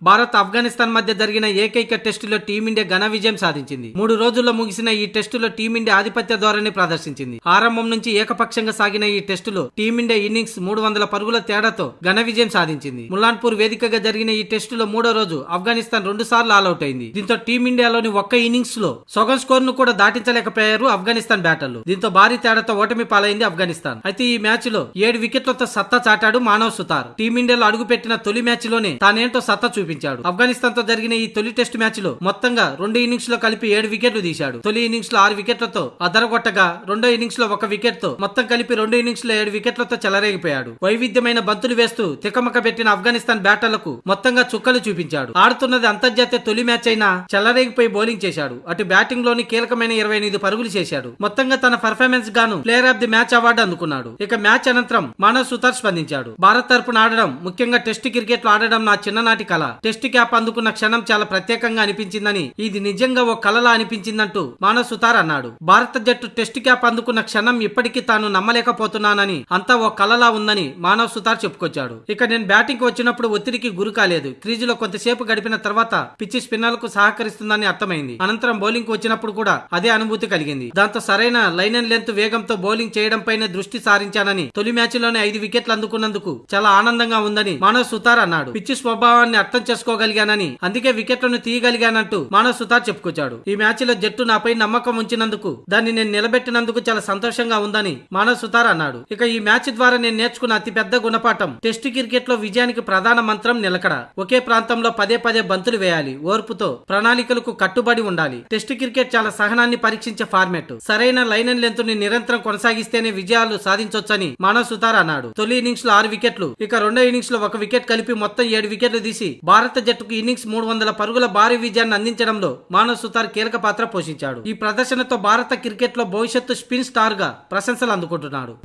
భారత్ ఆఫ్ఘనిస్తాన్ మధ్య జరిగిన ఏకైక టెస్టులో టీమిండియా ఘన విజయం సాధించింది. 3 రోజుల్లో ముగిసిన ఈ టెస్టులో టీమిండియా ఆధిపత్య ధోరణి ప్రదర్శించింది. ఆరంభం నుంచి ఏకపక్షంగా సాగిన ఈ టెస్టులో టీమిండియా ఇన్నింగ్స్ 300 పరుగుల తేడాతో ఘన విజయం సాధించింది. ములాన్పూర్ వేదికగా జరిగిన ఈ టెస్టులో 3వ రోజు ఆఫ్ఘనిస్తాన్ 2 సార్లు ఆల్అౌట్ అయింది. దీంతో టీమిండియాలోని ఒక్క ఇన్నింగ్స్ లో సగం స్కోర్ ను కూడా దాటించలేకపోయారు ఆఫ్ఘనిస్తాన్ బ్యాటర్లు. దీంతో భారీ తేడాతో ఓటమి పాలైంది ఆఫ్ఘనిస్తాన్. అయితే ఈ మ్యాచ్ లో 7 వికెట్లతో సత్తా చాటాడు మానవ్ సుతార్. టీమిండియాలో అడుగుపెట్టిన తొలి మ్యాచ్ లోనే తానేంటో సత్తా చూపించాడు. ఆఫ్ఘనిస్తాన్ తో జరిగిన ఈ తొలి టెస్ట్ మ్యాచ్ లో మొత్తంగా 2 ఇన్నింగ్స్ లో కలిపి 7 వికెట్లు తీశాడు. తొలి ఇన్నింగ్స్ లో 6 వికెట్లతో అదరగొట్టగా రెండో ఇన్నింగ్స్ లో 1 వికెట్ తో మొత్తం కలిపి 2 ఇన్నింగ్స్ లో 7 వికెట్లతో చెలరేగిపోయాడు. వైవిధ్యమైన బంతులు వేస్తూ తికమక పెట్టిన ఆఫ్ఘనిస్తాన్ బ్యాటర్లకు మొత్తంగా చుక్కలు చూపించాడు. ఆడుతున్నది అంతర్జాతీయ తొలి మ్యాచ్ అయినా చెలరేగిపోయి బౌలింగ్ చేశాడు. అటు బ్యాటింగ్ లోని కీలకమైన 28 పరుగులు చేశాడు. మొత్తంగా తన పర్ఫార్మెన్స్ గాను player of the match award అందుకున్నాడు. ఇక మ్యాచ్ అనంతరం మానవ్ సుతార్ స్పందించాడు. భారత్ తరపున ఆడడం, ముఖ్యంగా టెస్ట్ క్రికెట్ లో ఆడడం నా చిన్ననాటి కళ. టెస్ట్ క్యాప్ అందుకున్న క్షణం చాలా ప్రత్యేకంగా అనిపించిందని, ఇది నిజంగా ఓ కళలా అనిపించిందంటూ మానవ్ సుతార్ అన్నాడు. భారత జట్టు టెస్ట్ క్యాప్ అందుకున్న క్షణం ఇప్పటికీ తాను నమ్మలేకపోతున్నానని, అంతా ఓ కళలా ఉందని మానవ్ సుతార్ చెప్పుకొచ్చాడు. ఇక నేను బ్యాటింగ్ కు వచ్చినప్పుడు ఒత్తిడికి గురి కాలేదు. క్రీజులో కొంతసేపు గడిపిన తర్వాత పిచ్చి స్పిన్నర్లకు సహకరిస్తుందని అర్థమైంది. అనంతరం బౌలింగ్ కు వచ్చినప్పుడు కూడా అదే అనుభూతి కలిగింది. దాంతో సరైన లైన్ అండ్ లెంత్ వేగంతో బౌలింగ్ చేయడంపైనే దృష్టి సారించానని, తొలి మ్యాచ్ లోనే 5 వికెట్లు అందుకున్నందుకు చాలా ఆనందంగా ఉందని మానవ్ సుతార్ అన్నాడు. పిచ్చి స్వభావాన్ని అర్థం చేసుకోగలిగానని, అందుకే వికెట్లను తీయగలిగానంటూ మానవ్ సుతార్ చెప్పుకొచ్చాడు. ఈ మ్యాచ్ లో జట్టు నాపై నమ్మకం ఉంచినందుకు, దాన్ని నేను నిలబెట్టినందుకు చాలా సంతోషంగా ఉందని మానవ్ సుతార్ అన్నాడు. ఇక ఈ మ్యాచ్ ద్వారా నేను నేర్చుకున్న అతి పెద్ద గుణపాఠం, టెస్ట్ క్రికెట్ లో విజయానికి ప్రధాన మంత్రం నిలకడ. ఒకే ప్రాంతంలో పదే బంతులు వేయాలి. ఓర్పుతో ప్రణాళికలకు కట్టుబడి ఉండాలి. టెస్ట్ క్రికెట్ చాలా సహనాన్ని పరీక్షించే ఫార్మాట్. సరైన లైన్ అండ్ లెంత్ ని నిరంతరం కొనసాగిస్తేనే విజయాలు సాధించొచ్చని మానవ్ సుతార్ అన్నాడు. తొలి ఇన్నింగ్స్ లో 6 వికెట్లు, ఇక రెండో ఇన్నింగ్స్ లో 1 వికెట్ కలిపి మొత్తం 7 వికెట్లు తీసి భారత జట్టుకు ఇన్నింగ్స్ 300 పరుగుల భారీ విజయాన్ని అందించడంలో మానవ్ సుతార్ కీలక పాత్ర పోషించాడు. ఈ ప్రదర్శనతో భారత క్రికెట్ లో భవిష్యత్తు స్పిన్ స్టార్ గా ప్రశంసలు అందుకుంటున్నాడు.